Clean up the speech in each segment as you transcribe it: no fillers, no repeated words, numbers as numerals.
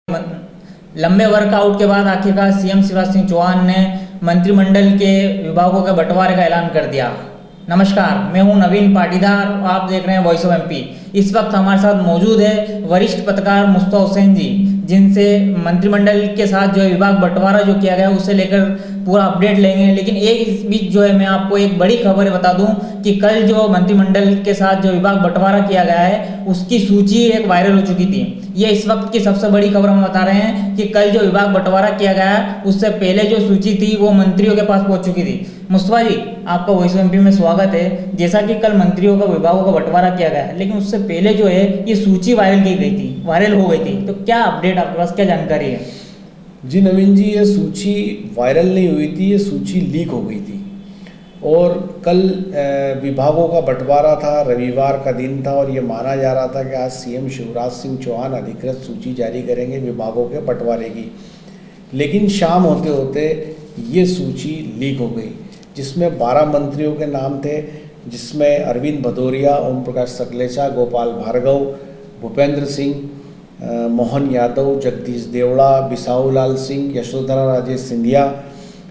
लंबे वर्कआउट के बाद आखिरकार सीएम शिवराज सिंह चौहान ने मंत्रिमंडल के विभागों के बंटवारे का ऐलान कर दिया। नमस्कार, मैं हूं नवीन पाटीदार और आप देख रहे हैं वॉइस ऑफ एमपी। इस वक्त हमारे साथ मौजूद है वरिष्ठ पत्रकार मुस्तफा हुसैन जी, जिनसे मंत्रिमंडल के साथ जो है विभाग बंटवारा जो किया गया उसे लेकर पूरा अपडेट लेंगे। लेकिन एक इस बीच जो है मैं आपको एक बड़ी खबर बता दूं कि कल जो मंत्रिमंडल के साथ जो विभाग बंटवारा किया गया है उसकी सूची एक वायरल हो चुकी थी। ये इस वक्त की सबसे बड़ी खबर हम बता रहे हैं कि कल जो विभाग बंटवारा किया गया है उससे पहले जो सूची थी वो मंत्रियों के पास पहुंच चुकी थी। मुस्तफा जी, आपका वॉइस ऑफ एमपी में स्वागत है। जैसा कि कल मंत्रियों का विभागों का बंटवारा किया गया है, लेकिन उससे पहले जो है ये सूची वायरल हो गई थी, तो क्या अपडेट आपके पास, क्या जानकारी है? जी नवीन जी, ये सूची वायरल नहीं हुई थी, ये सूची लीक हो गई थी। और कल विभागों का बंटवारा था, रविवार का दिन था और ये माना जा रहा था कि आज सीएम शिवराज सिंह चौहान अधिकृत सूची जारी करेंगे विभागों के बंटवारे की। लेकिन शाम होते होते ये सूची लीक हो गई, जिसमें 12 मंत्रियों के नाम थे, जिसमें अरविंद भदौरिया, ओम प्रकाश सकलेचा, गोपाल भार्गव, भूपेंद्र सिंह, मोहन यादव, जगदीश देवड़ा, बिसाहूलाल सिंह, यशोधरा राजे सिंधिया,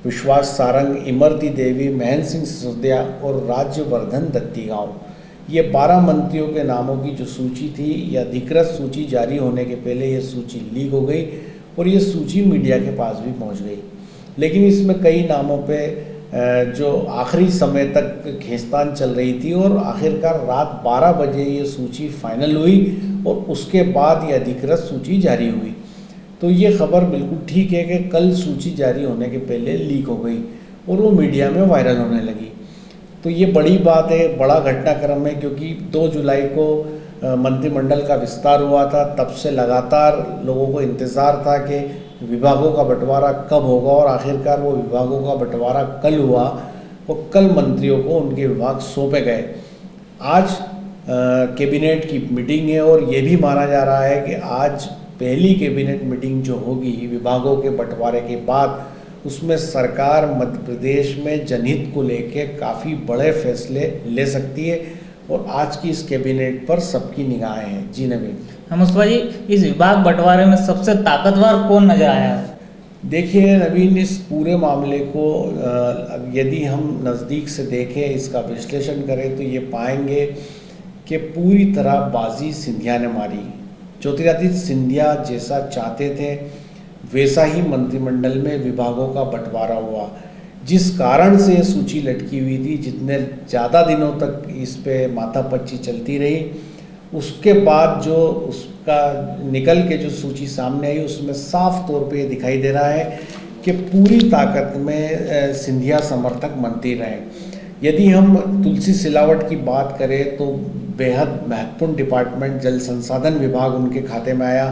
विश्वास सारंग, इमरती देवी, महेंद्र सिंह सिसोदिया और राज्यवर्धन दत्तीगांव। ये 12 मंत्रियों के नामों की जो सूची थी, ये अधिकृत सूची जारी होने के पहले ये सूची लीक हो गई और ये सूची मीडिया के पास भी पहुंच गई। लेकिन इसमें कई नामों पे जो आखिरी समय तक खींचतान चल रही थी और आखिरकार रात 12 बजे ये सूची फाइनल हुई और उसके बाद ये अधिकृत सूची जारी हुई। तो ये खबर बिल्कुल ठीक है कि कल सूची जारी होने के पहले लीक हो गई और वो मीडिया में वायरल होने लगी। तो ये बड़ी बात है, बड़ा घटनाक्रम है, क्योंकि 2 जुलाई को मंत्रिमंडल का विस्तार हुआ था। तब से लगातार लोगों को इंतज़ार था कि विभागों का बंटवारा कब होगा और आखिरकार वो विभागों का बंटवारा कल हुआ और कल मंत्रियों को उनके विभाग सौंपे गए। आज कैबिनेट की मीटिंग है और ये भी माना जा रहा है कि आज पहली कैबिनेट मीटिंग जो होगी विभागों के बंटवारे के बाद, उसमें सरकार मध्य प्रदेश में जनहित को लेकर काफ़ी बड़े फैसले ले सकती है और आज की इस कैबिनेट पर सबकी निगाहें हैं। जी नवीन। हाँ मुस्तफा जी, इस विभाग बंटवारे में सबसे ताकतवर कौन नजर आया? देखिए नवीन, इस पूरे मामले को यदि हम नज़दीक से देखें, इसका विश्लेषण करें, तो ये पाएंगे कि पूरी तरह बाजी सिंधिया ने मारी। ज्योतिरादित्य सिंधिया जैसा चाहते थे वैसा ही मंत्रिमंडल में विभागों का बंटवारा हुआ, जिस कारण से सूची लटकी हुई थी। जितने ज़्यादा दिनों तक इस पे माथापच्ची चलती रही, उसके बाद जो उसका निकल के जो सूची सामने आई, उसमें साफ तौर पे दिखाई दे रहा है कि पूरी ताकत में सिंधिया समर्थक मंत्री रहे। यदि हम तुलसी सिलावट की बात करें तो बेहद महत्वपूर्ण डिपार्टमेंट जल संसाधन विभाग उनके खाते में आया,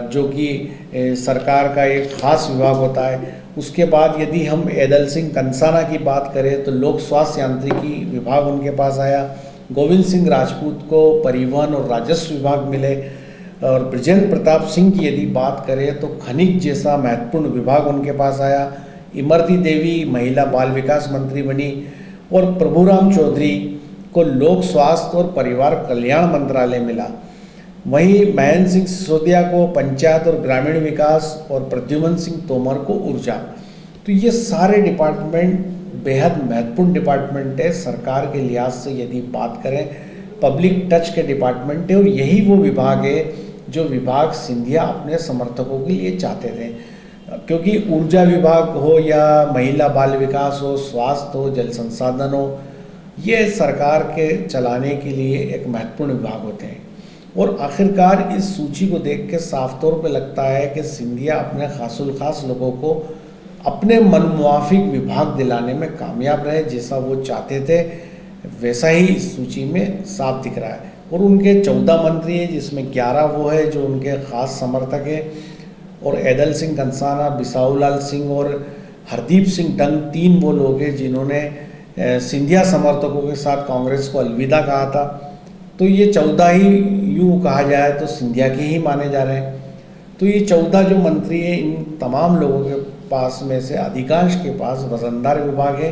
जो कि सरकार का एक खास विभाग होता है। उसके बाद यदि हम ऐदल सिंह कंसाना की बात करें तो लोक स्वास्थ्य यांत्रिकी विभाग उनके पास आया। गोविंद सिंह राजपूत को परिवहन और राजस्व विभाग मिले। और बृजेंद्र प्रताप सिंह की यदि बात करें तो खनिज जैसा महत्वपूर्ण विभाग उनके पास आया। इमरती देवी महिला बाल विकास मंत्री बनी और प्रभुराम चौधरी को लोक स्वास्थ्य और परिवार कल्याण मंत्रालय मिला। वहीं महेंद्र सिंह सिसोदिया को पंचायत और ग्रामीण विकास और प्रद्युम्न सिंह तोमर को ऊर्जा। तो ये सारे डिपार्टमेंट बेहद महत्वपूर्ण डिपार्टमेंट है सरकार के लिहाज से। यदि बात करें, पब्लिक टच के डिपार्टमेंट है और यही वो विभाग है जो विभाग सिंधिया अपने समर्थकों के लिए चाहते थे, क्योंकि ऊर्जा विभाग हो या महिला बाल विकास हो, स्वास्थ्य हो, जल संसाधन हो, ये सरकार के चलाने के लिए एक महत्वपूर्ण विभाग होते हैं। और आखिरकार इस सूची को देख के साफ तौर पे लगता है कि सिंधिया अपने खासुल खास लोगों को अपने मनमुआफिक विभाग दिलाने में कामयाब रहे। जैसा वो चाहते थे वैसा ही इस सूची में साफ दिख रहा है। और उनके 14 मंत्री हैं, जिसमें 11 वो है जो उनके खास समर्थक हैं, और ऐदल सिंह कंसाना, बिसाहूलाल सिंह और हरदीप सिंह डंग 3 वो लोग हैं जिन्होंने सिंधिया समर्थकों के साथ कांग्रेस को अलविदा कहा था। तो ये 14 ही यूँ कहा जाए तो सिंधिया के ही माने जा रहे हैं। तो ये 14 जो मंत्री हैं, इन तमाम लोगों के पास में से अधिकांश के पास वजनदार विभाग है,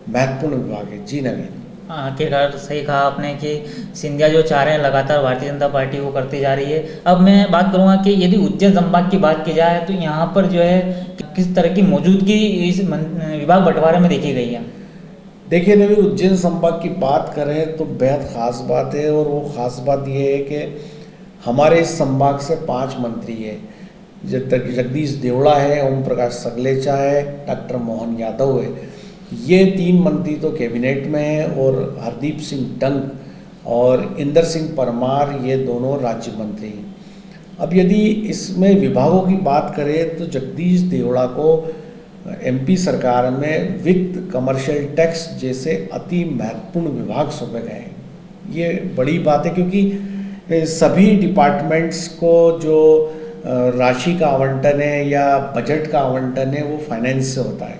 महत्वपूर्ण विभाग है। जी नवीन। आखिरकार सही कहा आपने कि सिंधिया जो चाह रहे हैं लगातार भारतीय जनता पार्टी वो करती जा रही है। अब मैं बात करूंगा कि यदि उज्जैन संभाग की बात की जाए तो यहाँ पर जो है किस तरह की मौजूदगी इस विभाग बंटवारे में देखी गई है। देखिए नवीन, उज्जैन संभाग की बात करें तो बेहद ख़ास बात है, और वो ख़ास बात ये है कि हमारे इस संभाग से 5 मंत्री है। जगदीश देवड़ा है, ओम प्रकाश सगलेचा है, डॉक्टर मोहन यादव है। ये 3 मंत्री तो कैबिनेट में हैं, और हरदीप सिंह डंग और इंदर सिंह परमार ये दोनों राज्य मंत्री हैं। अब यदि इसमें विभागों की बात करें तो जगदीश देवड़ा को एमपी सरकार में वित्त, कमर्शियल टैक्स जैसे अति महत्वपूर्ण विभाग सौंपे गए हैं। ये बड़ी बात है, क्योंकि सभी डिपार्टमेंट्स को जो राशि का आवंटन है या बजट का आवंटन है वो फाइनेंस से होता है,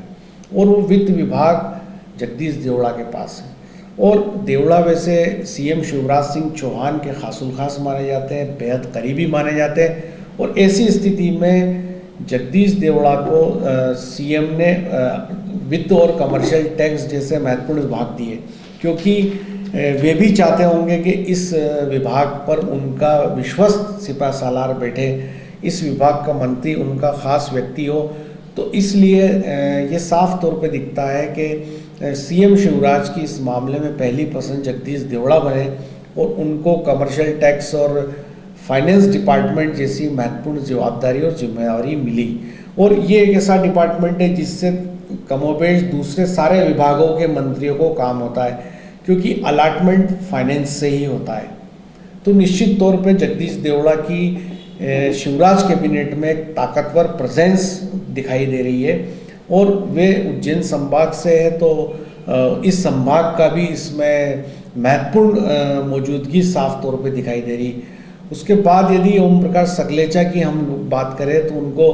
और वो वित्त विभाग जगदीश देवड़ा के पास है। और देवड़ा वैसे सीएम शिवराज सिंह चौहान के खासुल खास माने जाते हैं, बेहद करीबी माने जाते हैं, और ऐसी स्थिति में जगदीश देवड़ा को सीएम ने वित्त और कमर्शियल टैक्स जैसे महत्वपूर्ण विभाग दिए, क्योंकि वे भी चाहते होंगे कि इस विभाग पर उनका विश्वस्त सिपह सालार बैठे, इस विभाग का मंत्री उनका खास व्यक्ति हो। तो इसलिए ये साफ तौर पे दिखता है कि सीएम शिवराज की इस मामले में पहली पसंद जगदीश देवड़ा बने, और उनको कमर्शियल टैक्स और फाइनेंस डिपार्टमेंट जैसी महत्वपूर्ण जवाबदारी और जिम्मेदारी मिली। और ये एक ऐसा डिपार्टमेंट है जिससे कमोबेश दूसरे सारे विभागों के मंत्रियों को काम होता है, क्योंकि अलाटमेंट फाइनेंस से ही होता है। तो निश्चित तौर पे जगदीश देवड़ा की शिवराज कैबिनेट में एक ताकतवर प्रेजेंस दिखाई दे रही है, और वे उज्जैन संभाग से है, तो इस संभाग का भी इसमें महत्वपूर्ण मौजूदगी साफ तौर पे दिखाई दे रही। उसके बाद यदि ओम प्रकाश सगलेचा की हम बात करें तो उनको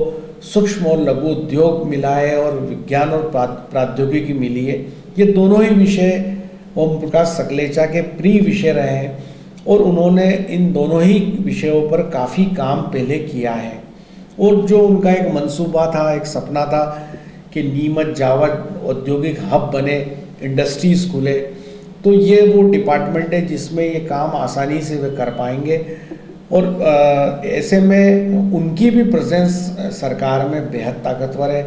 सूक्ष्म और लघु उद्योग मिला है, और विज्ञान और प्रौद्योगिकी मिली है। ये दोनों ही विषय ओम प्रकाश सगलेचा के प्रिय विषय रहे हैं, और उन्होंने इन दोनों ही विषयों पर काफ़ी काम पहले किया है। और जो उनका एक मंसूबा था, एक सपना था कि नीमच जावट औद्योगिक हब बने, इंडस्ट्रीज़ खुले, तो ये वो डिपार्टमेंट है जिसमें ये काम आसानी से वे कर पाएंगे। और ऐसे में उनकी भी प्रेजेंस सरकार में बेहद ताकतवर है।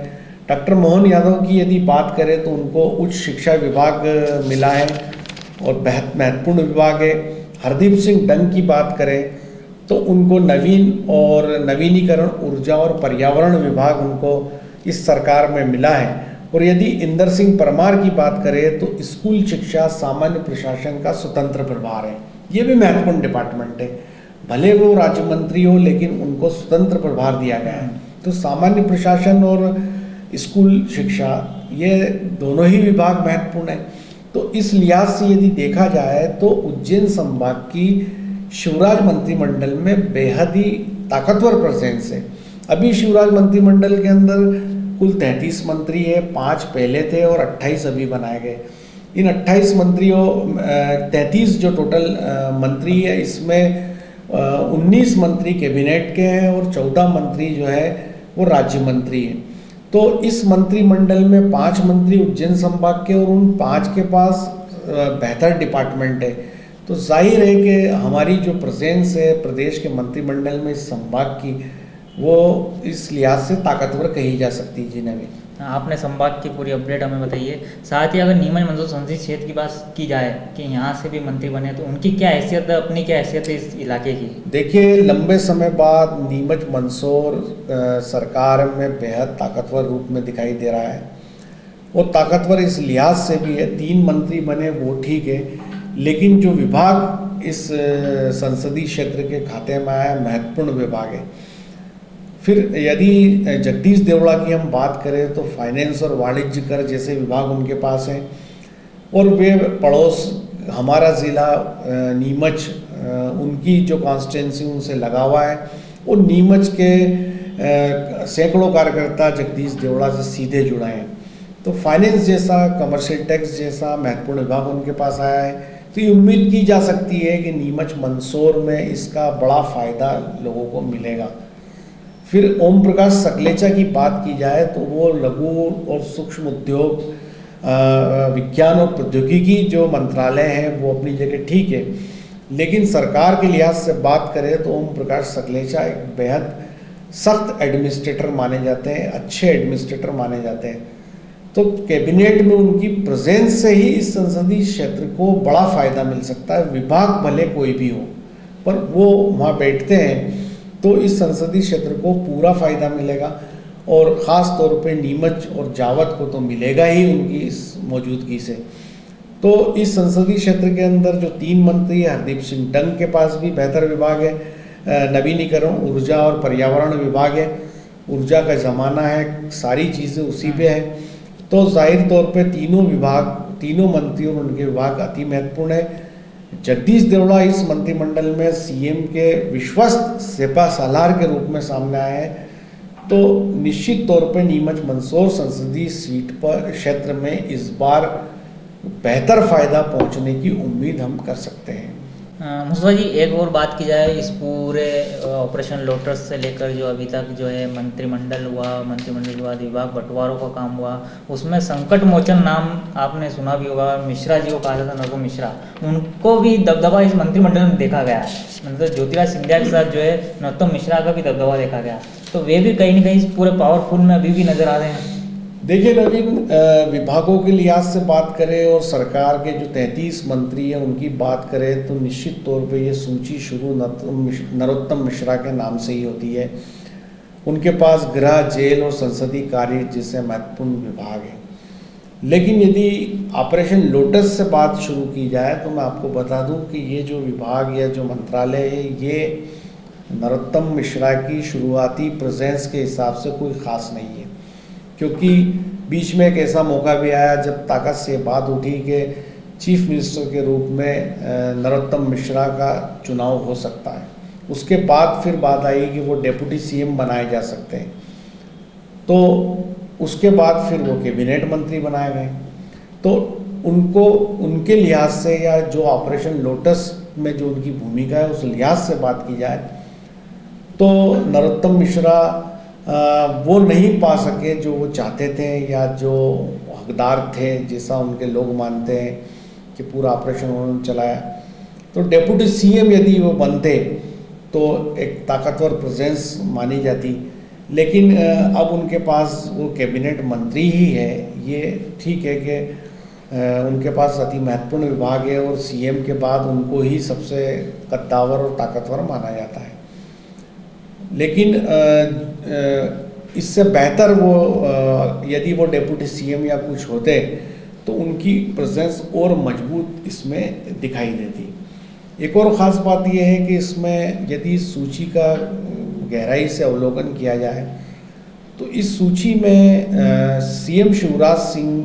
डॉक्टर मोहन यादव की यदि बात करें तो उनको उच्च शिक्षा विभाग मिला है, और बेहद महत्वपूर्ण विभाग है। हरदीप सिंह डंग की बात करें तो उनको नवीन और नवीनीकरण ऊर्जा और पर्यावरण विभाग उनको इस सरकार में मिला है। और यदि इंदर सिंह परमार की बात करें तो स्कूल शिक्षा सामान्य प्रशासन का स्वतंत्र प्रभार है। ये भी महत्वपूर्ण डिपार्टमेंट है, भले वो राज्य मंत्री हो लेकिन उनको स्वतंत्र प्रभार दिया गया है। तो सामान्य प्रशासन और स्कूल शिक्षा ये दोनों ही विभाग महत्वपूर्ण है। तो इस लिहाज से यदि देखा जाए तो उज्जैन संभाग की शिवराज मंत्रिमंडल में बेहद ही ताकतवर प्रेजेंस है। अभी शिवराज मंत्रिमंडल के अंदर कुल 33 मंत्री है, 5 पहले थे और 28 अभी बनाए गए। इन 28 मंत्रियों 33 जो टोटल मंत्री है, इसमें 19 मंत्री कैबिनेट के हैं और 14 मंत्री जो है वो राज्य मंत्री हैं। तो इस मंत्रिमंडल में 5 मंत्री उज्जैन संभाग के, और उन 5 के पास बेहतर डिपार्टमेंट है। तो जाहिर है कि हमारी जो प्रेजेंस है प्रदेश के मंत्रिमंडल में इस संभाग की, वो इस लिहाज से ताकतवर कही जा सकती है। जी नवीन, आपने संभाग की पूरी अपडेट हमें बताइए। साथ ही अगर नीमच मंदसौर संसदीय क्षेत्र की बात की जाए कि यहाँ से भी मंत्री बने तो उनकी क्या हैसियत है, अपनी क्या हैसियत है इस इलाके की? देखिए, लंबे समय बाद नीमच मंदसौर सरकार में बेहद ताकतवर रूप में दिखाई दे रहा है, और ताकतवर इस लिहाज से भी है। 3 मंत्री बने वो ठीक है, लेकिन जो विभाग इस संसदीय क्षेत्र के खाते में आया महत्वपूर्ण विभाग है। फिर यदि जगदीश देवड़ा की हम बात करें तो फाइनेंस और वाणिज्य कर जैसे विभाग उनके पास हैं, और वे पड़ोस हमारा ज़िला नीमच, उनकी जो कॉन्स्टिट्यूंसी उनसे लगा हुआ है, और नीमच के सैकड़ों कार्यकर्ता जगदीश देवड़ा से सीधे जुड़े हैं। तो फाइनेंस जैसा, कमर्शियल टैक्स जैसा महत्वपूर्ण विभाग उनके पास आया है। तो ये उम्मीद की जा सकती है कि नीमच मंदसौर में इसका बड़ा फ़ायदा लोगों को मिलेगा। फिर ओम प्रकाश सगलेचा की बात की जाए तो वो लघु और सूक्ष्म उद्योग विज्ञान और प्रौद्योगिकी जो मंत्रालय है वो अपनी जगह ठीक है, लेकिन सरकार के लिहाज से बात करें तो ओम प्रकाश सकलेचा एक बेहद सख्त एडमिनिस्ट्रेटर माने जाते हैं, अच्छे एडमिनिस्ट्रेटर माने जाते हैं। तो कैबिनेट में उनकी प्रेजेंस से ही इस संसदीय क्षेत्र को बड़ा फ़ायदा मिल सकता है। विभाग भले कोई भी हो, पर वो वहाँ बैठते हैं तो इस संसदीय क्षेत्र को पूरा फ़ायदा मिलेगा, और ख़ास तौर पे नीमच और जावत को तो मिलेगा ही उनकी इस मौजूदगी से। तो इस संसदीय क्षेत्र के अंदर जो 3 मंत्री हैं, हरदीप सिंह डंग के पास भी बेहतर विभाग है, नवीनीकरण, ऊर्जा और पर्यावरण विभाग है, ऊर्जा का ज़माना है, सारी चीज़ें उसी पे है। तो जाहिर तौर पे तीनों विभाग, तीनों मंत्री और उनके विभाग अति महत्वपूर्ण है। जगदीश देवड़ा इस मंत्रिमंडल में सीएम के विश्वस्त सेपा सालार के रूप में सामने आए हैं, तो निश्चित तौर पे नीमच मंदसौर संसदीय सीट पर क्षेत्र में इस बार बेहतर फ़ायदा पहुंचने की उम्मीद हम कर सकते हैं। मुस्तफा जी, एक और बात की जाए इस पूरे ऑपरेशन लोटस से लेकर जो अभी तक जो है मंत्रिमंडल हुआ, मंत्रिमंडल के बाद विभाग बंटवारों का काम हुआ, उसमें संकट मोचन नाम आपने सुना भी होगा, मिश्रा जी को कहा जाता नरको मिश्रा, उनको भी दबदबा इस मंत्रिमंडल में देखा गया। मतलब ज्योतिराज सिंधिया के साथ जो है नरोत्तम मिश्रा का भी दबदबा देखा गया, तो वे भी कहीं ना कहीं इस पूरे पावरफुल में अभी भी नजर आ रहे हैं। देखिए नवीन, विभागों के लिहाज से बात करें और सरकार के जो 33 मंत्री हैं उनकी बात करें, तो निश्चित तौर पे ये सूची शुरू नरोत्तम मिश्रा के नाम से ही होती है। उनके पास गृह, जेल और संसदीय कार्य जैसे महत्वपूर्ण विभाग हैं। लेकिन यदि ऑपरेशन लोटस से बात शुरू की जाए तो मैं आपको बता दूं कि ये जो विभाग या जो मंत्रालय है, ये नरोत्तम मिश्रा की शुरुआती प्रेजेंस के हिसाब से कोई ख़ास नहीं है, क्योंकि बीच में एक ऐसा मौका भी आया जब ताकत से बात उठी कि चीफ मिनिस्टर के रूप में नरोत्तम मिश्रा का चुनाव हो सकता है। उसके बाद फिर बात आई कि वो डेप्यूटी सीएम बनाए जा सकते हैं, तो उसके बाद फिर वो कैबिनेट मंत्री बनाए गए। तो उनको उनके लिहाज से या जो ऑपरेशन लोटस में जो उनकी भूमिका है उस लिहाज से बात की जाए तो नरोत्तम मिश्रा वो नहीं पा सके जो वो चाहते थे या जो हकदार थे, जैसा उनके लोग मानते हैं कि पूरा ऑपरेशन उन्होंने चलाया। तो डेप्यूटी सीएम यदि वो बनते तो एक ताकतवर प्रेजेंस मानी जाती, लेकिन अब उनके पास वो कैबिनेट मंत्री ही है। ये ठीक है कि उनके पास अति महत्वपूर्ण विभाग है और सीएम के बाद उनको ही सबसे कद्दावर और ताकतवर माना जाता है, लेकिन इससे बेहतर वो यदि वो डेप्यूटी सीएम या कुछ होते तो उनकी प्रेजेंस और मजबूत इसमें दिखाई देती। एक और ख़ास बात यह है कि इसमें यदि सूची का गहराई से अवलोकन किया जाए तो इस सूची में सीएम शिवराज सिंह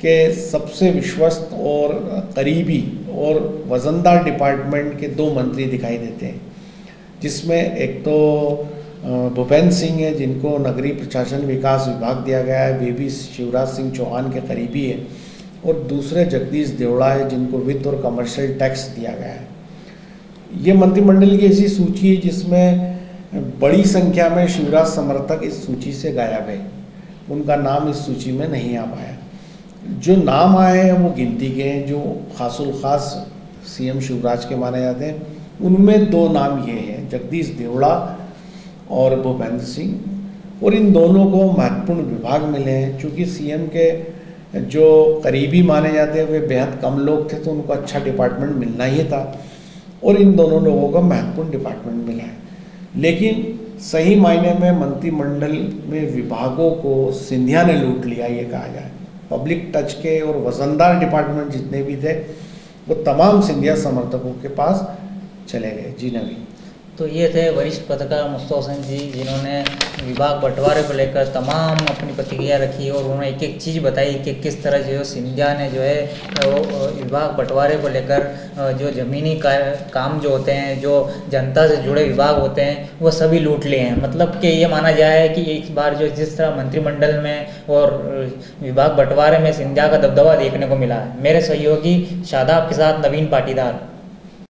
के सबसे विश्वस्त और करीबी और वजनदार डिपार्टमेंट के 2 मंत्री दिखाई देते हैं, जिसमें एक तो भूपेंद्र सिंह है जिनको नगरीय प्रशासन विकास विभाग दिया गया है, वे भी शिवराज सिंह चौहान के करीबी है, और दूसरे जगदीश देवड़ा है जिनको वित्त और कमर्शियल टैक्स दिया गया है। ये मंत्रिमंडल की ऐसी सूची है जिसमें बड़ी संख्या में शिवराज समर्थक इस सूची से गायब है, उनका नाम इस सूची में नहीं आ पाया। जो नाम आए हैं वो गिनती के हैं, जो खासुल खास सीएम शिवराज के माने जाते हैं। उनमें 2 नाम ये हैं, जगदीश देवड़ा और भूपेंद्र सिंह, और इन दोनों को महत्वपूर्ण विभाग मिले हैं। चूँकि सीएम के जो करीबी माने जाते हैं वे बेहद कम लोग थे, तो उनको अच्छा डिपार्टमेंट मिलना ही था, और इन दोनों लोगों को महत्वपूर्ण डिपार्टमेंट मिला है। लेकिन सही मायने में मंत्रिमंडल में विभागों को सिंधिया ने लूट लिया, ये कहा जाए। पब्लिक टच के और वजनदार डिपार्टमेंट जितने भी थे वो तमाम सिंधिया समर्थकों के पास चले गए। जी नवीन। तो ये थे वरिष्ठ पत्रकार मुस्तफा हुसैन जी, जिन्होंने विभाग बंटवारे को लेकर तमाम अपनी प्रतिक्रिया रखी और उन्होंने एक एक चीज़ बताई कि किस तरह जो सिंधिया ने जो है वो विभाग बंटवारे को लेकर जो ज़मीनी काम जो होते हैं, जो जनता से जुड़े विभाग होते हैं, वो सभी लूट लिए हैं। मतलब कि ये माना जाए कि इस बार जो जिस तरह मंत्रिमंडल में और विभाग बंटवारे में सिंधिया का दबदबा देखने को मिला है। मेरे सहयोगी शादाब के साथ नवीन पाटीदार।